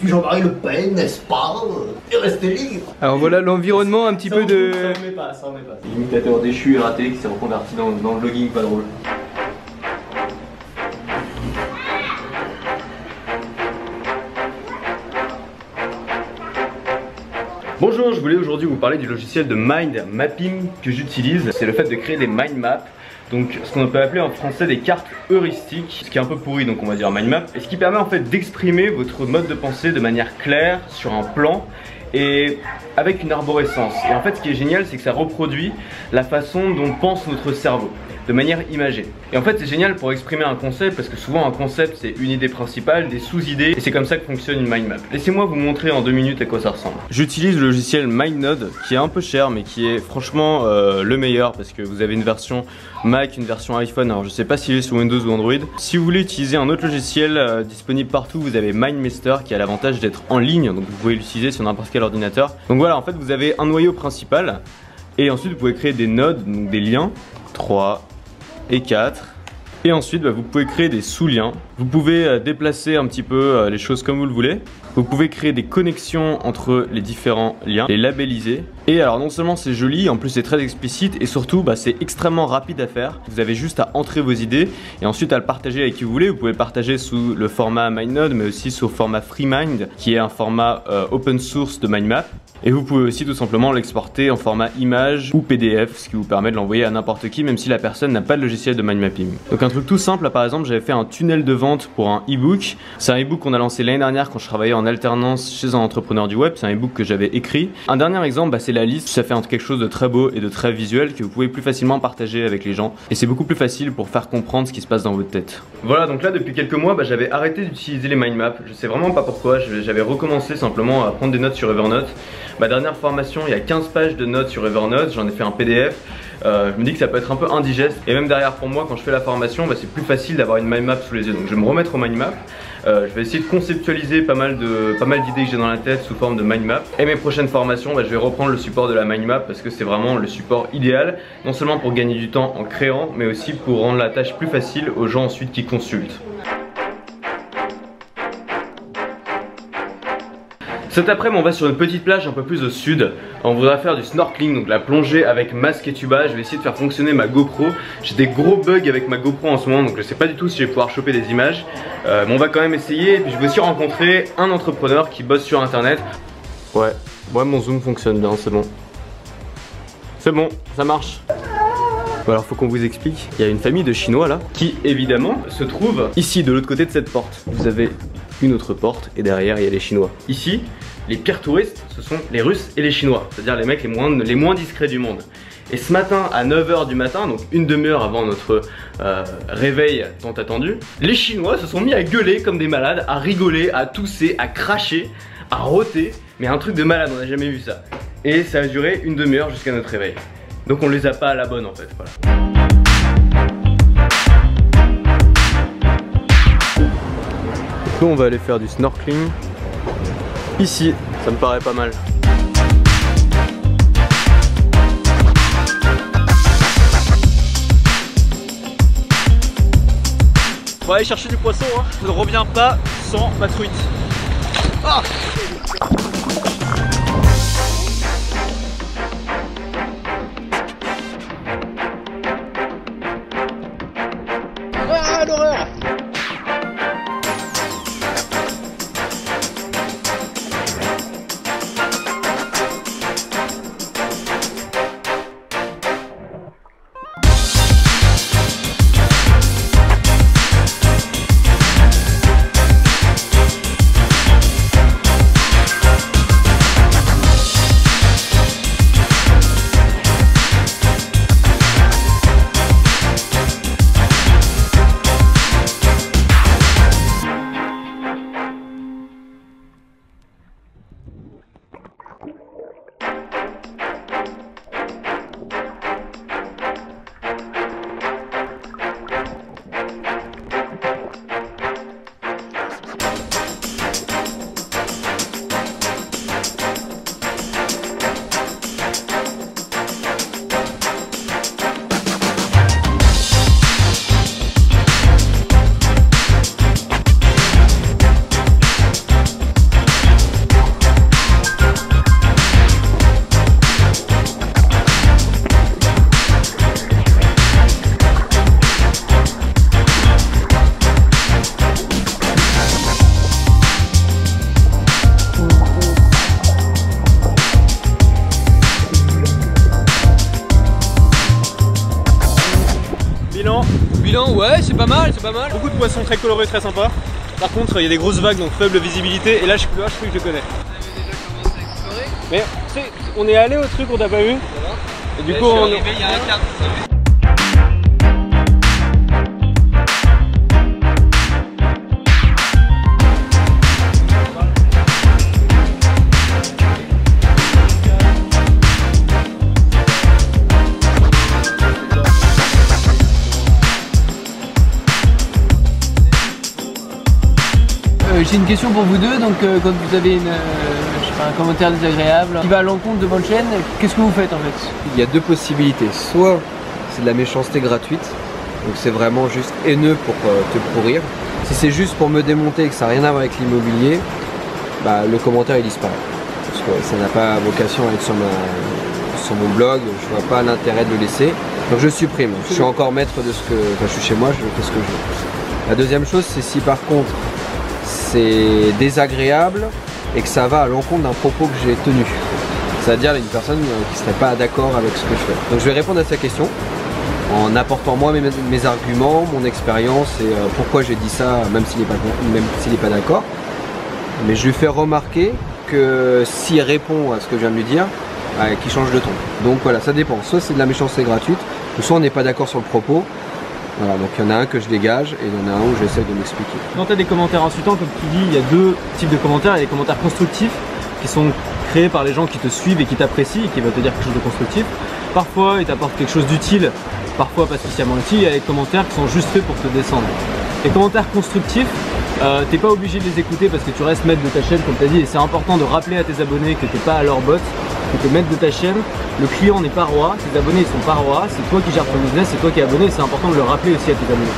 suis Jean-Marie Le Pen, n'est-ce pas? Et restez libre. Alors voilà l'environnement un petit peu de... Ça en met pas, ça en met pas. L'imitateur déchu et raté qui s'est reconverti dans le vlogging pas drôle. Bonjour, je voulais aujourd'hui vous parler du logiciel de mind mapping que j'utilise. C'est le fait de créer des mind maps. Donc ce qu'on peut appeler en français des cartes heuristiques, ce qui est un peu pourri donc on va dire mind map, et ce qui permet en fait d'exprimer votre mode de pensée de manière claire sur un plan et avec une arborescence. Et en fait ce qui est génial c'est que ça reproduit la façon dont pense notre cerveau de manière imagée. Et en fait c'est génial pour exprimer un concept parce que souvent un concept c'est une idée principale, des sous-idées, et c'est comme ça que fonctionne une mind map. Laissez-moi vous montrer en 2 minutes à quoi ça ressemble. J'utilise le logiciel MindNode qui est un peu cher mais qui est franchement le meilleur parce que vous avez une version Mac, une version iPhone, alors je sais pas s'il est sous Windows ou Android. Si vous voulez utiliser un autre logiciel disponible partout, vous avez MindMeister qui a l'avantage d'être en ligne, donc vous pouvez l'utiliser sur n'importe quel ordinateur. Donc voilà, en fait vous avez un noyau principal et ensuite vous pouvez créer des nodes, donc des liens, 3 et 4. Et ensuite vous pouvez créer des sous-liens. Vous pouvez déplacer un petit peu les choses comme vous le voulez. Vous pouvez créer des connexions entre les différents liens, les labelliser. Et alors non seulement c'est joli, en plus c'est très explicite et surtout c'est extrêmement rapide à faire. Vous avez juste à entrer vos idées et ensuite à le partager avec qui vous voulez. Vous pouvez le partager sous le format MindNode mais aussi sous le format FreeMind qui est un format open source de mindmap. Et vous pouvez aussi tout simplement l'exporter en format image ou PDF, ce qui vous permet de l'envoyer à n'importe qui même si la personne n'a pas de logiciel de mind mapping. Donc un truc tout simple, là par exemple j'avais fait un tunnel de vente pour un e-book. C'est un e-book qu'on a lancé l'année dernière quand je travaillais en alternance chez un entrepreneur du web. C'est un e-book que j'avais écrit. Un dernier exemple, c'est la liste. Ça fait quelque chose de très beau et de très visuel que vous pouvez plus facilement partager avec les gens. Et c'est beaucoup plus facile pour faire comprendre ce qui se passe dans votre tête. Voilà, donc là depuis quelques mois j'avais arrêté d'utiliser les mind maps. Je sais vraiment pas pourquoi, j'avais recommencé simplement à prendre des notes sur Evernote. Ma dernière formation, il y a 15 pages de notes sur Evernote, j'en ai fait un PDF. Je me dis que ça peut être un peu indigeste et même derrière pour moi quand je fais la formation c'est plus facile d'avoir une mind map sous les yeux, donc je vais me remettre au mind map. Je vais essayer de conceptualiser pas mal d'idées que j'ai dans la tête sous forme de mind map. Et mes prochaines formations je vais reprendre le support de la mind map parce que c'est vraiment le support idéal, non seulement pour gagner du temps en créant mais aussi pour rendre la tâche plus facile aux gens ensuite qui consultent. Cet après-midi on va sur une petite plage un peu plus au sud. On voudra faire du snorkeling, donc la plongée avec masque et tuba. Je vais essayer de faire fonctionner ma GoPro. J'ai des gros bugs avec ma GoPro en ce moment, donc je sais pas du tout si je vais pouvoir choper des images. Mais on va quand même essayer. Et puis je vais aussi rencontrer un entrepreneur qui bosse sur internet. Ouais, mon zoom fonctionne bien, c'est bon. C'est bon, ça marche. Bon alors faut qu'on vous explique, il y a une famille de Chinois là qui évidemment se trouve ici de l'autre côté de cette porte. Vous avez une autre porte et derrière il y a les Chinois. Ici, les pires touristes ce sont les Russes et les Chinois, c'est-à-dire les mecs les moins discrets du monde. Et ce matin à 9 h du matin, donc une demi-heure avant notre réveil tant attendu, les Chinois se sont mis à gueuler comme des malades, à rigoler, à tousser, à cracher, à rôter, mais un truc de malade, on n'a jamais vu ça. Et ça a duré une demi-heure jusqu'à notre réveil. Donc on les a pas à la bonne en fait, voilà. Donc on va aller faire du snorkeling ici, ça me paraît pas mal. On va aller chercher du poisson, hein. Je ne reviens pas sans ma truite. Ah! Ah, l'horreur! bilan, ouais, c'est pas mal, c'est pas mal. Beaucoup de poissons très colorés, très sympas. Par contre, il y a des grosses vagues, donc faible visibilité. Et là, je suis plus là, je crois que je connais. On avait déjà commencé à explorer. Mais tu sais, on est allé au truc, on t'a pas vu. Et du coup, on est arrivé, il y a un cadre. J'ai une question pour vous deux, donc quand vous avez je sais pas, un commentaire désagréable qui va à l'encontre de votre chaîne, qu'est-ce que vous faites en fait? Il y a deux possibilités, soit c'est de la méchanceté gratuite, donc c'est vraiment juste haineux pour te pourrir. Si c'est juste pour me démonter et que ça n'a rien à voir avec l'immobilier, bah, le commentaire il disparaît. Parce que ça n'a pas vocation à être sur mon blog, je vois pas l'intérêt de le laisser. Donc je supprime, je suis encore maître de ce que... Enfin je suis chez moi, je fais ce que je veux. La deuxième chose c'est si par contre c'est désagréable et que ça va à l'encontre d'un propos que j'ai tenu. C'est-à-dire une personne qui ne serait pas d'accord avec ce que je fais. Donc je vais répondre à sa question en apportant moi mes arguments, mon expérience et pourquoi j'ai dit ça même s'il n'est pas d'accord. Mais je lui fais remarquer que s'il répond à ce que je viens de lui dire, qu'il change de ton. Donc voilà, ça dépend. Soit c'est de la méchanceté gratuite, ou soit on n'est pas d'accord sur le propos. Voilà, donc il y en a un que je dégage et il y en a un où j'essaie de m'expliquer. Quand tu as des commentaires insultants, comme tu dis, il y a deux types de commentaires. Il y a des commentaires constructifs qui sont créés par les gens qui te suivent et qui t'apprécient et qui veulent te dire quelque chose de constructif. Parfois, ils t'apportent quelque chose d'utile, parfois pas spécialement utile. Il y a des commentaires qui sont juste faits pour te descendre. Les commentaires constructifs, t'es pas obligé de les écouter parce que tu restes maître de ta chaîne, comme tu as dit, et c'est important de rappeler à tes abonnés que tu n'es pas à leur botte, que tu es maître de ta chaîne. Le client n'est pas roi, tes abonnés ils sont pas rois, c'est toi qui gères ton business, c'est toi qui es abonné, et c'est important de le rappeler aussi à tes abonnés.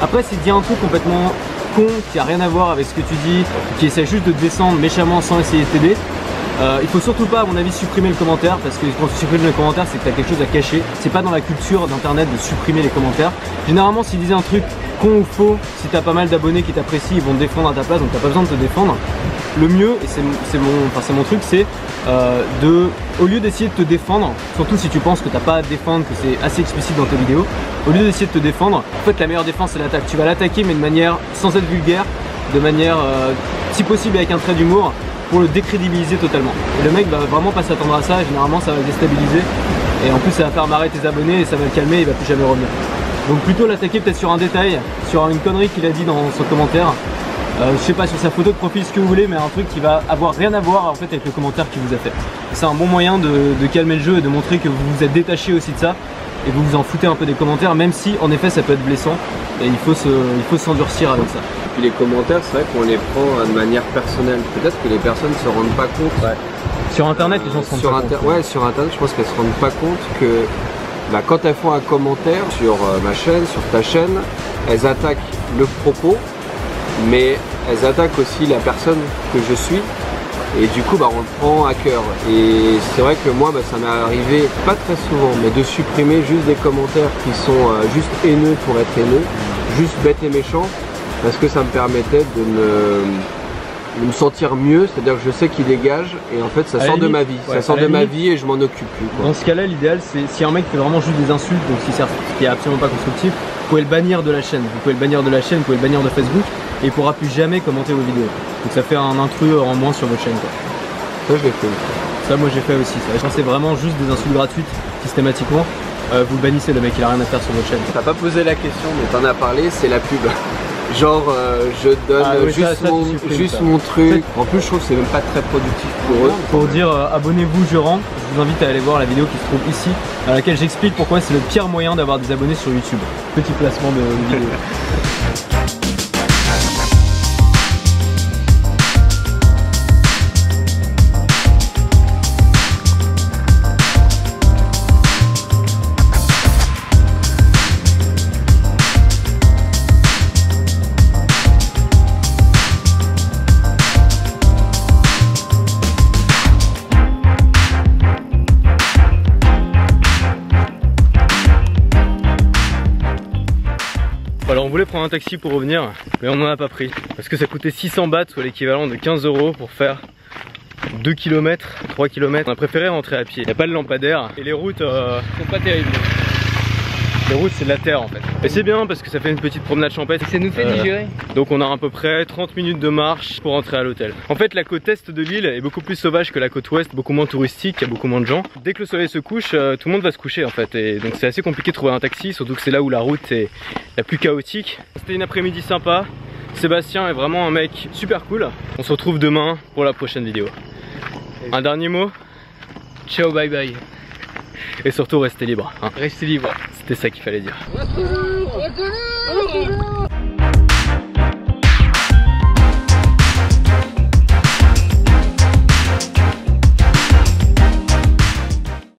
Après, si tu dis un truc complètement con, qui a rien à voir avec ce que tu dis, qui essaie juste de te descendre méchamment sans essayer de t'aider, il faut surtout pas, à mon avis, supprimer le commentaire, parce que quand tu supprimes le commentaire, c'est que tu as quelque chose à cacher. C'est pas dans la culture d'internet de supprimer les commentaires. Généralement, s'ils disaient un truc con ou faux, si tu as pas mal d'abonnés qui t'apprécient, ils vont te défendre à ta place, donc t'as pas besoin de te défendre. Le mieux, et c'est mon truc, c'est au lieu d'essayer de te défendre, surtout si tu penses que t'as pas à te défendre, que c'est assez explicite dans tes vidéos, au lieu d'essayer de te défendre, en fait la meilleure défense c'est l'attaque. Tu vas l'attaquer mais de manière sans être vulgaire, de manière si possible avec un trait d'humour, pour le décrédibiliser totalement. Et le mec va vraiment pas s'attendre à ça, et généralement ça va le déstabiliser, et en plus ça va faire marrer tes abonnés et ça va le calmer et il va plus jamais revenir. Donc plutôt l'attaquer peut-être sur un détail, sur une connerie qu'il a dit dans son commentaire. Je sais pas, sur sa photo de profil, ce que vous voulez, mais un truc qui va avoir rien à voir en fait avec le commentaire qu'il vous a fait. C'est un bon moyen de calmer le jeu et de montrer que vous vous êtes détaché aussi de ça et vous vous en foutez un peu des commentaires, même si en effet ça peut être blessant et il faut s'endurcir avec ça. Et puis les commentaires, c'est vrai qu'on les prend de manière personnelle. Peut-être que les personnes ne se rendent pas compte. Ouais. Sur internet, les gens se rendent pas compte. Ouais, sur internet, je pense qu'elles se rendent pas compte que quand elles font un commentaire sur ma chaîne, sur ta chaîne, elles attaquent le propos, mais elles attaquent aussi la personne que je suis. Et du coup, on le prend à cœur. Et c'est vrai que moi, ça m'est arrivé, pas très souvent, mais de supprimer juste des commentaires qui sont juste haineux pour être haineux, juste bêtes et méchants, parce que ça me permettait de me sentir mieux, c'est-à-dire que je sais qu'il dégage, et en fait, ça sort de ma vie. Ouais, ça sort de ma vie et je m'en occupe plus. Quoi. Dans ce cas-là, l'idéal, c'est si un mec fait vraiment juste des insultes, donc ce qui est absolument pas constructif, vous pouvez le bannir de la chaîne. Vous pouvez le bannir de la chaîne, vous pouvez le bannir de Facebook, et il pourra plus jamais commenter vos vidéos. Donc ça fait un intrus en moins sur votre chaîne. Quoi. Ça, je l'ai fait. Ça, moi, j'ai fait aussi. Ça. Quand c'est vraiment juste des insultes gratuites, systématiquement, vous le bannissez, le mec, il a rien à faire sur votre chaîne. T'as pas posé la question, mais t'en as parlé, c'est la pub. Genre, je donne juste mon truc. En plus, je trouve que c'est même pas très productif pour eux. Pour dire abonnez-vous, je rentre, je vous invite à aller voir la vidéo qui se trouve ici, dans laquelle j'explique pourquoi c'est le pire moyen d'avoir des abonnés sur YouTube. Petit placement de vidéo. Alors on voulait prendre un taxi pour revenir, mais on n'en a pas pris parce que ça coûtait 600 bahts, soit l'équivalent de 15 € pour faire 2 km, 3 km. On a préféré rentrer à pied. Il n'y a pas de lampadaire et les routes sont pas terribles. Les routes c'est de la terre en fait. Et c'est bien parce que ça fait une petite promenade champêtre. Ça nous fait digérer. Donc on a à peu près 30 minutes de marche pour rentrer à l'hôtel. En fait la côte est de l'île est beaucoup plus sauvage que la côte ouest, beaucoup moins touristique, il y a beaucoup moins de gens. Dès que le soleil se couche, tout le monde va se coucher en fait. Et donc c'est assez compliqué de trouver un taxi, surtout que c'est là où la route est la plus chaotique. C'était une après-midi sympa. Sébastien est vraiment un mec super cool. On se retrouve demain pour la prochaine vidéo. Un dernier mot? Ciao, bye bye. Et surtout restez libre. Hein. Restez libre. C'était ça qu'il fallait dire. Retour.